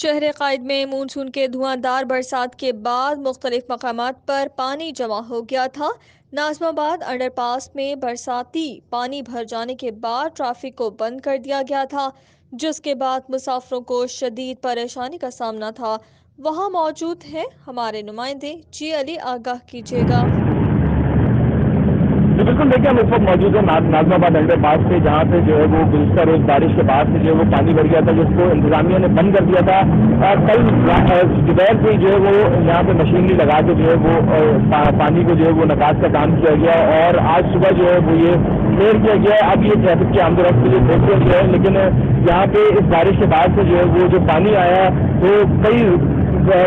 شہر قائد میں مونسون کے دھواں برسات کے بعد مختلف مقامات پر پانی جمع ہو گیا تھا۔ ناظم آباد انڈر پاس میں برساتی پانی بھر جانے کے بعد ٹریفک کو بند کر دیا گیا تھا، جس کے بعد مسافروں کو شدید پریشانی کا سامنا تھا۔ وہاں موجود ہیں ہمارے نمائندے، جی علی، آگاہ کیجیے گا۔ بالکل، دیکھیں ہم اس وقت موجود ہیں ناظم آباد انڈر پاس پہ، جہاں پہ جو ہے وہ گزشتہ روز بارش کے بعد سے جو ہے وہ پانی بھر گیا تھا، جس کو انتظامیہ نے بند کر دیا تھا۔ کل دوپہر سے جو ہے وہ یہاں پہ مشینری لگا کے جو ہے وہ پانی کو جو ہے وہ نکاس کا کام کیا گیا، اور آج صبح جو ہے وہ یہ کلیئر کیا گیا ہے۔ اب یہ ٹریفک کے آمد و رفت کے لیے بہتر جو ہے، لیکن یہاں پہ اس بارش کے بعد سے جو ہے وہ جو پانی آیا تو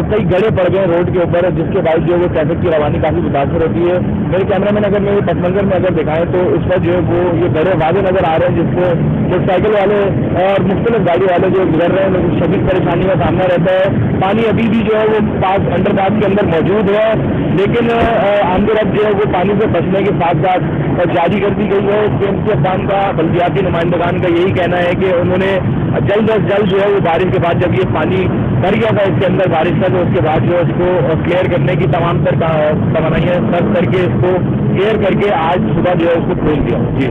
کئی گڑھے پڑ گئے روڈ کے اوپر، جس کے باعث جو ہے وہ ٹریفک کی روانی کافی متاثر ہوتی ہے۔ میرے کیمرہ مین اگر میرے پس منظر میں اگر دکھائیں تو اس وقت جو ہے وہ یہ گڑھے واضح نظر آ رہے ہیں، جس سے موٹر سائیکل والے اور مختلف گاڑی والے جو گزر رہے ہیں ان کو شدید پریشانی کا سامنا رہتا ہے۔ پانی ابھی بھی جو ہے وہ انڈر پاس کے اندر موجود ہے، لیکن آمد و رفت جو ہے وہ پانی سے بچنے کے ساتھ ساتھ جاری کر دی گئی ہے۔ KMC افغان کا بلدیاتی نمائندگان کا یہی کہنا ہے کہ انہوں نے جلد از جلد جو ہے وہ بارش کے بعد جب یہ پانی بھر گیا تھا اس کے اندر بارش کا، تو اس کے بعد جو ہے اس کو کلیئر کرنے کی تمام تر توانائیاں سر کر کے اس کو کلیئر کر کے آج صبح جو ہے اس کو کھول دیا۔ جی